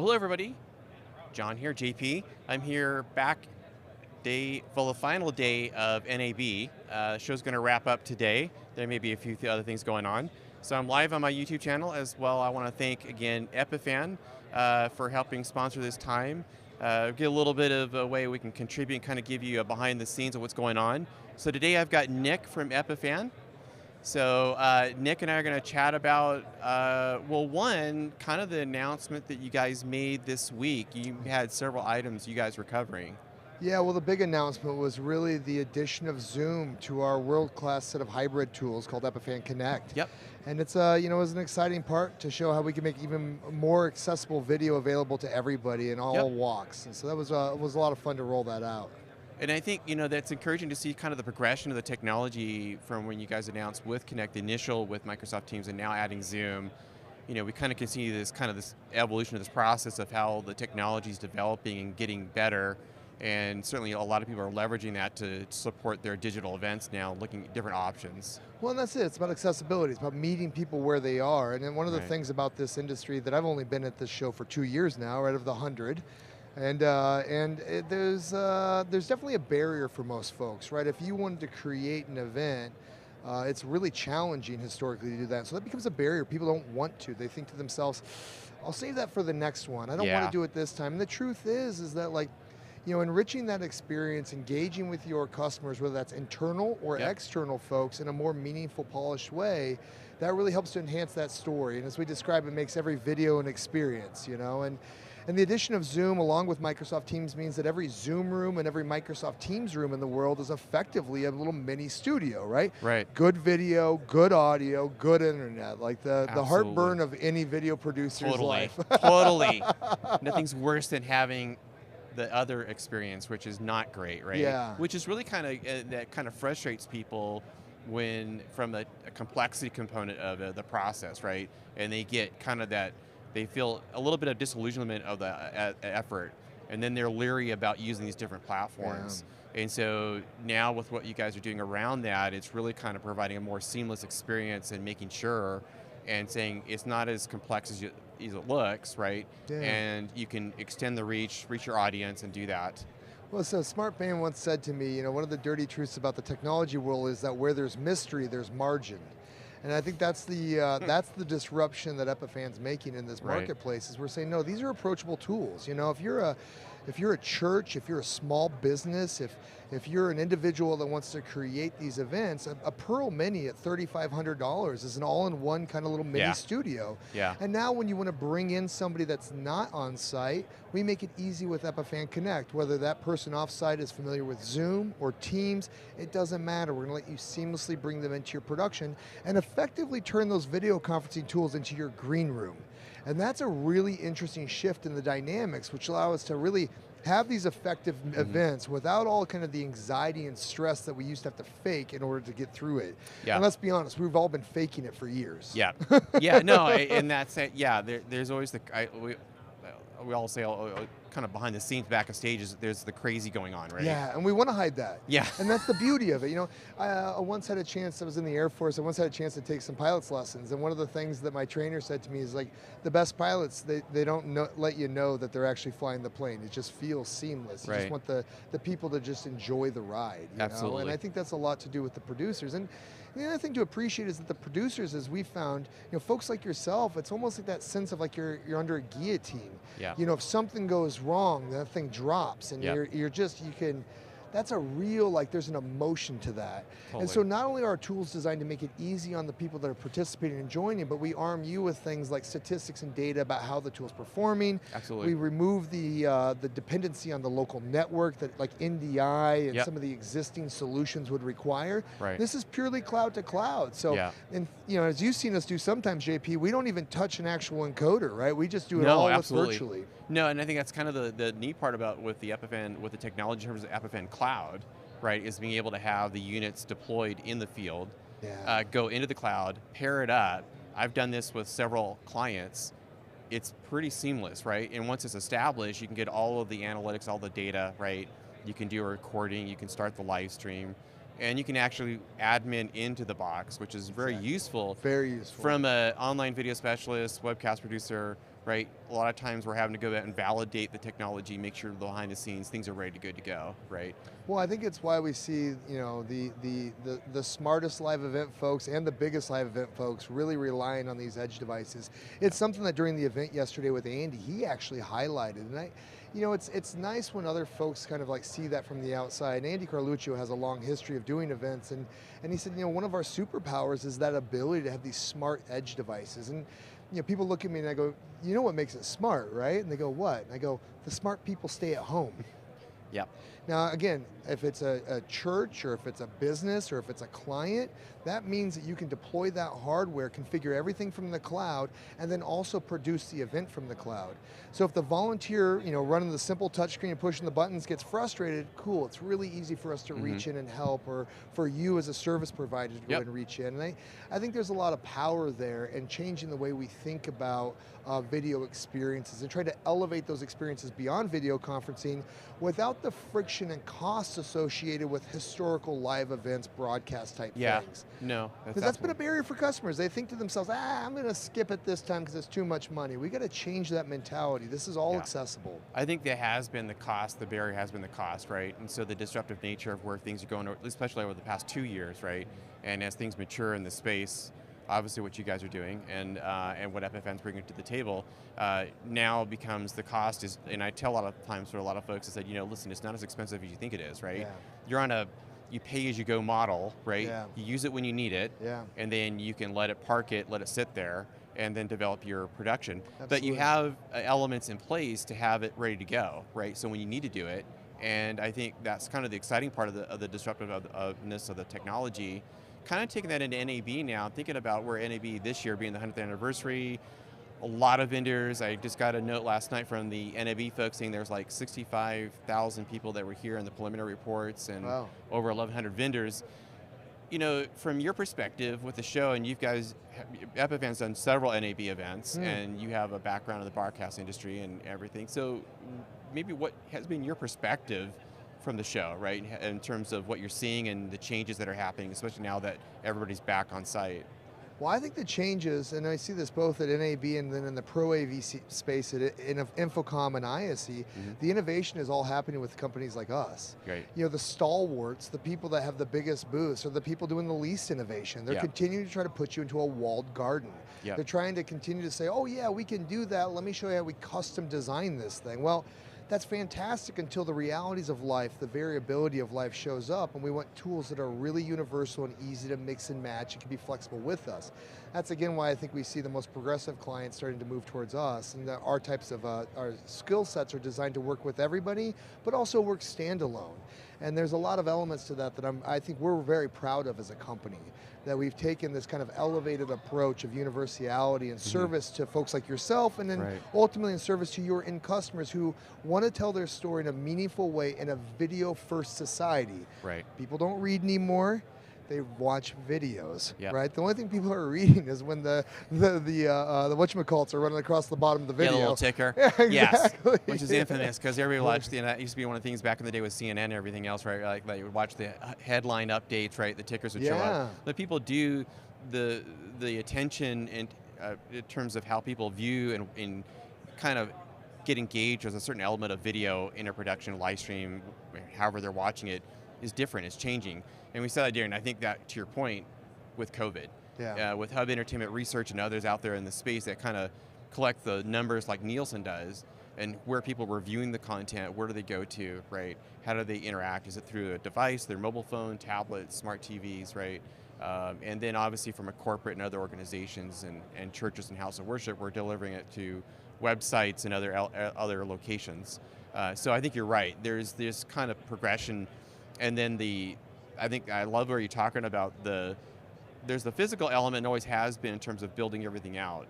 Well, hello everybody. John here, JP. I'm here back for the final day of NAB. Show's going to wrap up today. There may be a few other things going on. So I'm live on my YouTube channel as well. I want to thank again Epiphan for helping sponsor this time. Get a little bit of a way we can contribute and kind of give you a behind the scenes of what's going on. So today I've got Nic from Epiphan. So Nic and I are going to chat about, well, one, kind of the announcement that you guys made this week. You had several items you guys were covering. Yeah, well, the big announcement was really the addition of Zoom to our world-class set of hybrid tools called Epiphan Connect. Yep. And it's it was an exciting part to show how we can make even more accessible video available to everybody in all walks. And so that was a lot of fun to roll that out. And I think, that's encouraging to see kind of the progression of the technology from when you guys announced with Connect initial with Microsoft Teams and now adding Zoom. We kind of can see this evolution of this process of how the technology is developing and getting better. And certainly a lot of people are leveraging that to support their digital events now, looking at different options. Well, and that's it. It's about accessibility. It's about meeting people where they are. And then one of the things about this industry that I've only been at this show for 2 years now, out of the 100, there's definitely a barrier for most folks, right? If you wanted to create an event, it's really challenging historically to do that. So that becomes a barrier. People don't want to. They think to themselves, I'll save that for the next one. I don't want to do it this time. And the truth is that enriching that experience, engaging with your customers, whether that's internal or external folks in a more meaningful, polished way, that really helps to enhance that story. And as we describe, it makes every video an experience, And the addition of Zoom along with Microsoft Teams means that every Zoom room and every Microsoft Teams room in the world is effectively a little mini studio, right? Right. Good video, good audio, good internet, like the heartburn of any video producer's life. Totally. Nothing's worse than having the other experience, which is not great, right? Yeah. Which is really that kind of frustrates people from a complexity component of the process, right? And they get they feel a little bit of disillusionment of the effort, and then they're leery about using these different platforms. Yeah. And so now with what you guys are doing around that, it's really kind of providing a more seamless experience and making sure and saying it's not as complex as it looks, right? Yeah. And you can extend the reach your audience and do that. Well, so Smart Band once said to me, one of the dirty truths about the technology world is that where there's mystery, there's margin. And I think that's the disruption that Epiphan's making in this marketplace. Is we're saying, no, these are approachable tools. If you're a church, if you're a small business, if you're an individual that wants to create these events, a Pearl Mini at $3,500 is an all-in-one kind of little mini studio. Yeah. And now when you want to bring in somebody that's not on site, we make it easy with Epiphan Connect. Whether that person off-site is familiar with Zoom or Teams, it doesn't matter. We're going to let you seamlessly bring them into your production and effectively turn those video conferencing tools into your green room. And that's a really interesting shift in the dynamics, which allow us to really have these effective events without all kind of the anxiety and stress that we used to have to fake in order to get through it. Yeah. And let's be honest, we've all been faking it for years. Yeah, yeah, no, and that's it. Yeah, there's always we all say kind of behind the scenes, back of stages, there's the crazy going on, right? Yeah, and we want to hide that. Yeah. And that's the beauty of it. I once had a chance, I was in the Air Force, I once had a chance to take some pilot's lessons, and one of the things that my trainer said to me is the best pilots, they don't let you know that they're actually flying the plane. It just feels seamless. You just want the people to just enjoy the ride. Absolutely. And I think that's a lot to do with the producers. And the other thing to appreciate is that the producers, as we found, folks like yourself, it's almost like that sense of you're under a guillotine. Yeah. If something goes wrong, that thing drops, and that's a real, there's an emotion to that. Totally. And so not only are our tools designed to make it easy on the people that are participating and joining, but we arm you with things like statistics and data about how the tool's performing. Absolutely. We remove the dependency on the local network that NDI and some of the existing solutions would require. Right. This is purely cloud to cloud. So, and as you've seen us do sometimes, JP, we don't even touch an actual encoder, right? We just do it all virtually. No, and I think that's kind of the neat part about with the Epiphan, with the technology in terms of Epiphan Cloud, right, is being able to have the units deployed in the field, go into the cloud, pair it up. I've done this with several clients. It's pretty seamless, right? And once it's established, you can get all of the analytics, all the data, right? You can do a recording, you can start the live stream. And you can actually admin into the box, which is very useful. Very useful. From an online video specialist, webcast producer, right? A lot of times we're having to go out and validate the technology, make sure behind the scenes things are ready to good to go, right? Well, I think it's why we see, the smartest live event folks and the biggest live event folks really relying on these edge devices. It's something that during the event yesterday with Andy, he actually highlighted, and it's nice when other folks kind of like see that from the outside. And Andy Carluccio has a long history of doing events, and he said, one of our superpowers is that ability to have these smart edge devices. And people look at me and I go, you know what makes it smart, right? And they go, what? And I go, the smart people stay at home. Yep. Now, again, if it's a church or if it's a business or if it's a client, that means that you can deploy that hardware, configure everything from the cloud, and then also produce the event from the cloud. So if the volunteer, running the simple touchscreen and pushing the buttons gets frustrated, cool, it's really easy for us to reach in and help, or for you as a service provider to go and reach in. And I think there's a lot of power there in changing the way we think about video experiences and try to elevate those experiences beyond video conferencing without the friction and costs associated with historical live events, broadcast type things. No, because that's been a barrier for customers. They think to themselves, I'm going to skip it this time because it's too much money. We got to change that mentality. This is all accessible. I think that has been the cost, the barrier has been the cost, right? And so the disruptive nature of where things are going, especially over the past 2 years, right? And as things mature in the space, obviously what you guys are doing and what Epiphan's bringing to the table now becomes the cost is, and I tell a lot of times for a lot of folks, I said, listen, it's not as expensive as you think it is, right? You're on you pay as you go model, right? You use it when you need it, and then you can let it sit there, and then develop your production. Absolutely. But you have elements in place to have it ready to go, right? So when you need to do it, and I think that's kind of the exciting part of the disruptiveness of the technology. Kind of taking that into NAB now, thinking about where NAB this year being the 100th anniversary, a lot of vendors. I just got a note last night from the NAB folks saying there's like 65,000 people that were here in the preliminary reports and over 1,100 vendors. From your perspective with the show, and you guys, Epiphan's done several NAB events, and you have a background in the broadcast industry and everything. So maybe what has been your perspective from the show, right, in terms of what you're seeing and the changes that are happening, especially now that everybody's back on site? Well, I think the changes, and I see this both at NAB and then in the Pro AV space in Infocom and ISE, the innovation is all happening with companies like us. Right. The stalwarts, the people that have the biggest booths, are the people doing the least innovation. They're continuing to try to put you into a walled garden. They're trying to continue to say, oh yeah, we can do that. Let me show you how we custom design this thing. Well, that's fantastic until the realities of life, the variability of life shows up, and we want tools that are really universal and easy to mix and match and can be flexible with us. That's again why I think we see the most progressive clients starting to move towards us, and that our types of, our skill sets are designed to work with everybody, but also work standalone. And there's a lot of elements to that I think we're very proud of as a company, that we've taken this kind of elevated approach of universality and service to folks like yourself, and then ultimately in service to your end customers who want to tell their story in a meaningful way in a video-first society. Right. People don't read anymore. They watch videos, right? The only thing people are reading is when the whatchamacallits are running across the bottom of the video. A little ticker. Yeah, exactly. Yes, which is infamous because everybody watched that used to be one of the things back in the day with CNN and everything else, right? Like you would watch the headline updates, right? The tickers would show up. But people do the attention in terms of how people view and kind of get engaged with a certain element of video, interproduction, live stream, however they're watching it, is different. It's changing. And we saw that during, I think that to your point, with COVID. With Hub Entertainment Research and others out there in the space that kind of collect the numbers like Nielsen does, and where people were viewing the content, where do they go to, right? How do they interact? Is it through a device, their mobile phone, tablet, smart TVs, right? And then obviously from a corporate and other organizations and churches and house of worship, we're delivering it to websites and other locations. So I think you're right. There's this kind of progression, and then I think I love where you're talking about there's the physical element and always has been in terms of building everything out.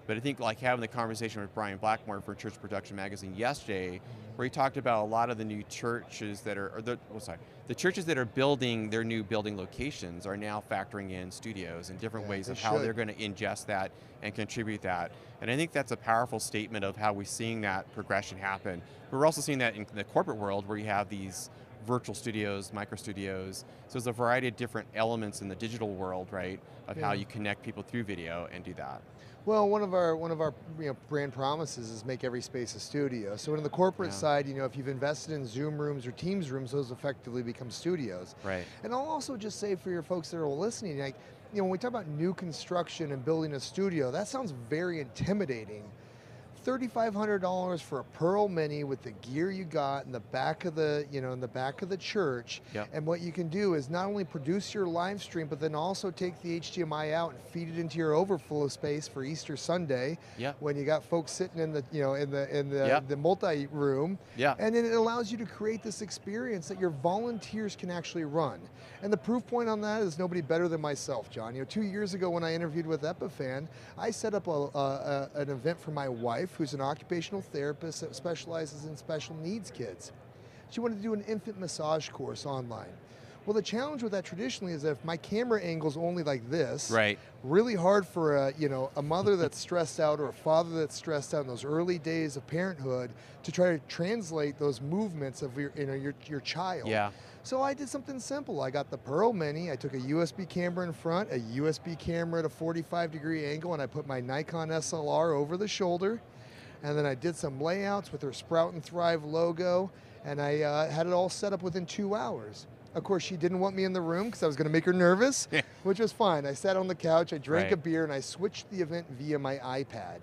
But I think like having the conversation with Brian Blackmore for Church Production Magazine yesterday, where he talked about a lot of the new churches that are, the churches that are building their new building locations are now factoring in studios and different ways of how they're going to ingest that and contribute that. And I think that's a powerful statement of how we're seeing that progression happen. But we're also seeing that in the corporate world where you have these virtual studios, micro studios. So there's a variety of different elements in the digital world, right, of how you connect people through video and do that. Well, one of our brand promises is make every space a studio. So in the corporate side, if you've invested in Zoom rooms or Teams rooms, those effectively become studios. Right. And I'll also just say for your folks that are listening, like, when we talk about new construction and building a studio, that sounds very intimidating. $3,500 for a Pearl Mini with the gear you got in the back of the, in the back of the church. Yep. And what you can do is not only produce your live stream, but then also take the HDMI out and feed it into your overflow space for Easter Sunday. Yep. When you got folks sitting in the, the multi-room. Yeah. And then it allows you to create this experience that your volunteers can actually run. And the proof point on that is nobody better than myself, John. 2 years ago when I interviewed with Epiphan, I set up an event for my wife, who's an occupational therapist that specializes in special needs kids. She wanted to do an infant massage course online. Well, the challenge with that traditionally is that if my camera angle's only like this, right, really hard for a mother that's stressed out or a father that's stressed out in those early days of parenthood to try to translate those movements of your child. Yeah. So I did something simple. I got the Pearl Mini, I took a USB camera in front, a USB camera at a 45-degree angle, and I put my Nikon SLR over the shoulder. And then I did some layouts with her Sprout and Thrive logo, and I had it all set up within 2 hours. Of course, she didn't want me in the room because I was going to make her nervous, which was fine. I sat on the couch, I drank a beer, and I switched the event via my iPad.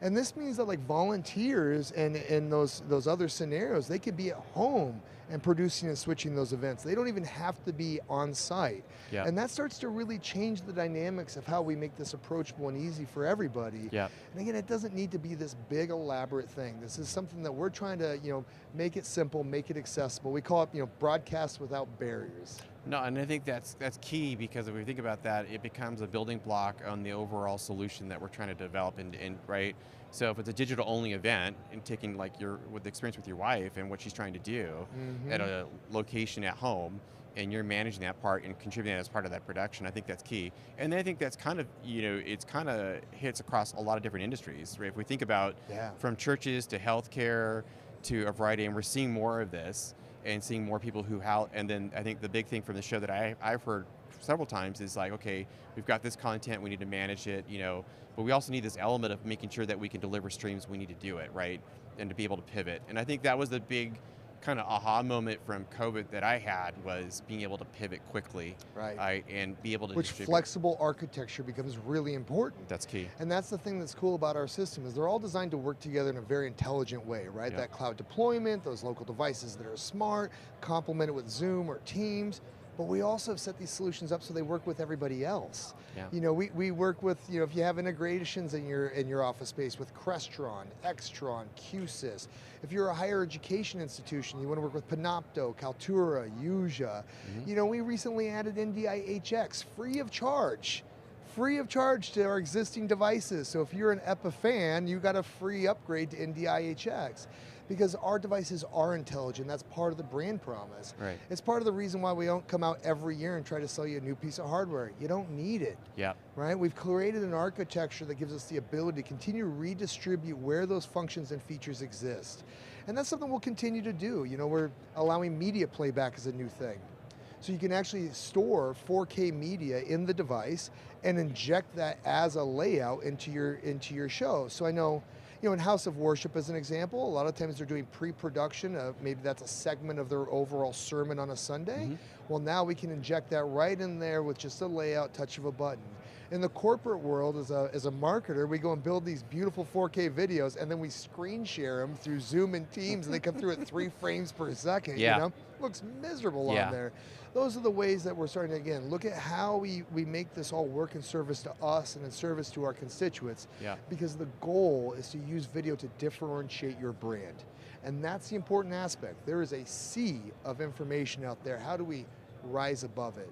And this means that like volunteers and in those other scenarios, they could be at home and producing and switching those events. They don't even have to be on site. Yeah. And that starts to really change the dynamics of how we make this approachable and easy for everybody. Yeah. And again, it doesn't need to be this big elaborate thing. This is something that we're trying to, make it simple, make it accessible. We call it, broadcast without barriers. No, and I think that's key, because if we think about that, it becomes a building block on the overall solution that we're trying to develop, and right? So if it's a digital only event and taking like with the experience with your wife and what she's trying to do at a location at home, and you're managing that part and contributing as part of that production, I think that's key. And then I think that's kind of, it's kind of hits across a lot of different industries, right? If we think about from churches to healthcare to a variety, and we're seeing more of this, and seeing more people and then I think the big thing from the show that I've heard several times is like, okay, we've got this content, we need to manage it, but we also need this element of making sure that we can deliver streams, we need to do it, right? And to be able to pivot. And I think that was the big kind of aha moment from COVID that I had, was being able to pivot quickly, right? And be able to distribute. Flexible architecture becomes really important. That's key. And that's the thing that's cool about our system, is they're all designed to work together in a very intelligent way, right? That cloud deployment, those local devices that are smart, complemented with Zoom or Teams. But we also have set these solutions up so they work with everybody else. Yeah. We work with, if you have integrations in your office space with Crestron, Extron, QSys. If you're a higher education institution, you want to work with Panopto, Kaltura, Yuja. We recently added NDI-HX free of charge to our existing devices. So if you're an Epiphan, you got a free upgrade to NDI-HX. Because our devices are intelligent. That's part of the brand promise. Right. It's part of the reason why we don't come out every year and try to sell you a new piece of hardware. You don't need it. Yeah. Right? We've created an architecture that gives us the ability to continue to redistribute where those functions and features exist. And that's something we'll continue to do. We're allowing media playback as a new thing. So you can actually store 4K media in the device and inject that as a layout into your show. So I know, in House of Worship as an example, a lot of times they're doing pre-production, maybe that's a segment of their overall sermon on a Sunday. Well, now we can inject that right in there with just a layout, touch of a button. In the corporate world, as a marketer, we go and build these beautiful 4K videos, and then we screen share them through Zoom and Teams, and they come through at 3 frames per second. Looks miserable on there. Those are the ways that we're starting to, again, look at how we make this all work in service to us and in service to our constituents. Because the goal is to use video to differentiate your brand. And that's the important aspect. There is a sea of information out there. How do we rise above it?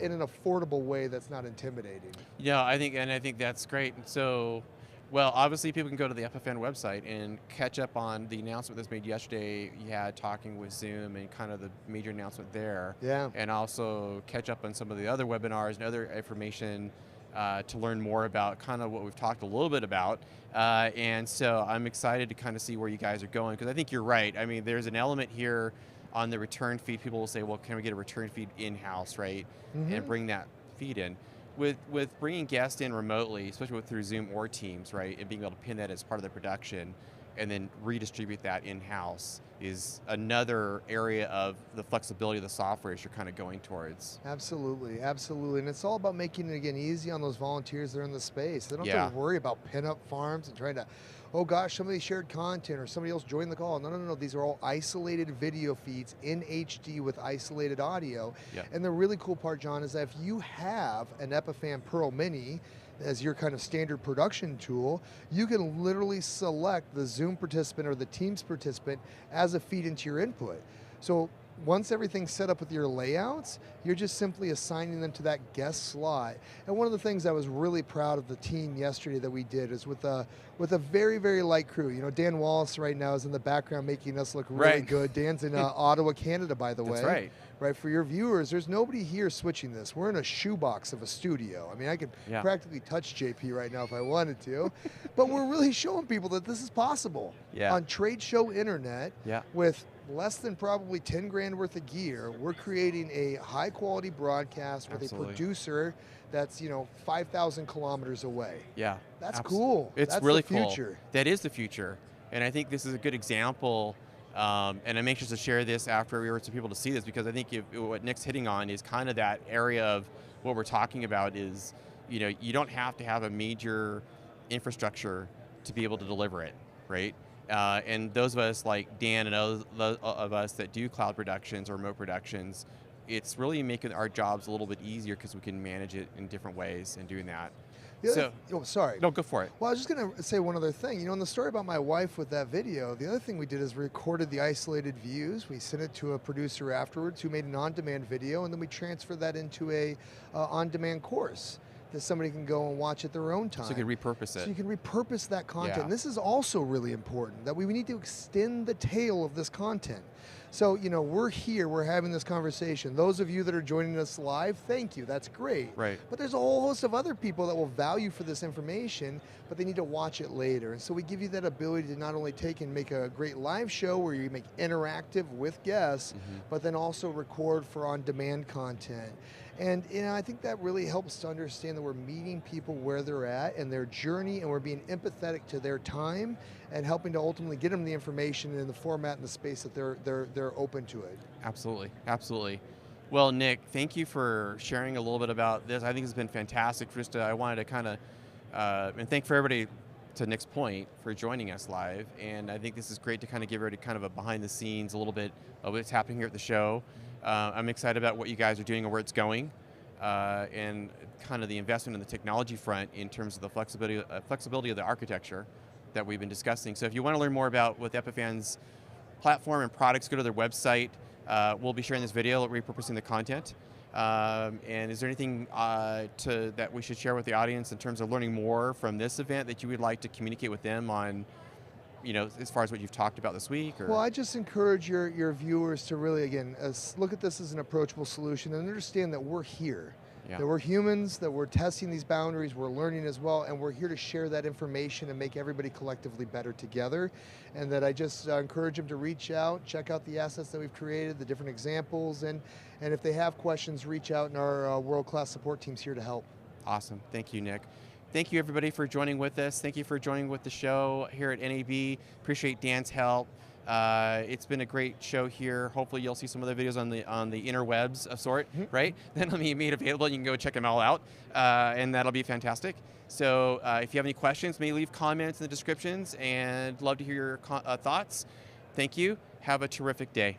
In an affordable way that's not intimidating. Yeah, I think that's great. So, well, obviously people can go to the Epiphan website and catch up on the announcement that's made yesterday. You had talking with Zoom and kind of the major announcement there. Yeah. And also catch up on some of the other webinars and other information to learn more about kind of what we've talked a little bit about. And so I'm excited to kind of see where you guys are going, because I think you're right. I mean, there's an element here on the return feed, people will say, well, can we get a return feed in-house, right? And bring that feed in. With bringing guests in remotely, especially through Zoom or Teams, right, and being able to pin that as part of the production and then redistribute that in-house is another area of the flexibility of the software as you're kind of going towards. Absolutely, absolutely. And it's all about making it, again, easy on those volunteers that are in the space. They don't Yeah. have to worry about pinup farms and trying to, oh gosh, somebody shared content or somebody else joined the call. No, no, no, no. These are all isolated video feeds in HD with isolated audio. Yeah. And the really cool part, John, is that if you have an Epiphan Pearl Mini as your kind of standard production tool, you can literally select the Zoom participant or the Teams participant as a feed into your input. So once everything's set up with your layouts, you're just simply assigning them to that guest slot. And one of the things I was really proud of the team yesterday that we did is with a very, very light crew. You know, Dan Wallace right now is in the background making us look really good. Dan's in Ottawa, Canada, by the way. That's right. Right, for your viewers, there's nobody here switching this. We're in a shoebox of a studio. I mean, I could practically touch JP right now if I wanted to, but we're really showing people that this is possible. On trade show internet with less than probably 10 grand worth of gear, we're creating a high quality broadcast with a producer that's, you know, 5,000 kilometers away. Yeah. That's cool. It's That's really the future. cool. That is the future. And I think this is a good example. And I'm anxious to share this after we were to people to see this, because I think what Nic's hitting on is kind of that area of what we're talking about is, you know, you don't have to have a major infrastructure to be able to deliver it, right? And those of us like Dan and those of us that do cloud productions or remote productions, it's really making our jobs a little bit easier because we can manage it in different ways and doing that. Sorry. No, go for it. Well, I was just going to say one other thing. You know, in the story about my wife with that video, the other thing we did is we recorded the isolated views. We sent it to a producer afterwards who made an on-demand video, and then we transferred that into a on-demand course that somebody can go and watch at their own time. So you can repurpose it. So you can repurpose that content. And this is also really important, that we need to extend the tail of this content. So, you know, we're here, we're having this conversation. Those of you that are joining us live, thank you, that's great. Right. But there's a whole host of other people that will value for this information, but they need to watch it later. And so we give you that ability to not only take and make a great live show where you make interactive with guests, but then also record for on-demand content. And you know, I think that really helps to understand that we're meeting people where they're at and their journey, and we're being empathetic to their time and helping to ultimately get them the information in the format and the space that they're open to it. Absolutely, absolutely. Well, Nic, thank you for sharing a little bit about this. I think it's been fantastic. Just I wanted to kind of, and thank for everybody, to Nic's point, for joining us live. And I think this is great to kind of give everybody kind of a behind the scenes, a little bit of what's happening here at the show. I'm excited about what you guys are doing and where it's going, and kind of the investment in the technology front in terms of the flexibility of the architecture that we've been discussing. So if you want to learn more about what Epiphan's platform and products, go to their website. We'll be sharing this video, repurposing the content. And is there anything that we should share with the audience in terms of learning more from this event that you would like to communicate with them on, you know, as far as what you've talked about this week? Or? Well, I just encourage your viewers to really, again, look at this as an approachable solution and understand that we're here. That we're humans, that we're testing these boundaries, we're learning as well, and we're here to share that information and make everybody collectively better together. And that I just encourage them to reach out, check out the assets that we've created, the different examples, and if they have questions, reach out, and our world-class support team's here to help. Awesome. Thank you, Nic. Thank you, everybody, for joining with us. Thank you for joining with the show here at NAB. Appreciate Dan's help. It's been a great show here. Hopefully you'll see some of the videos on the interwebs of sort, right? That'll be made available. You can go check them all out, and that'll be fantastic. So if you have any questions, maybe leave comments in the descriptions, and love to hear your thoughts. Thank you. Have a terrific day.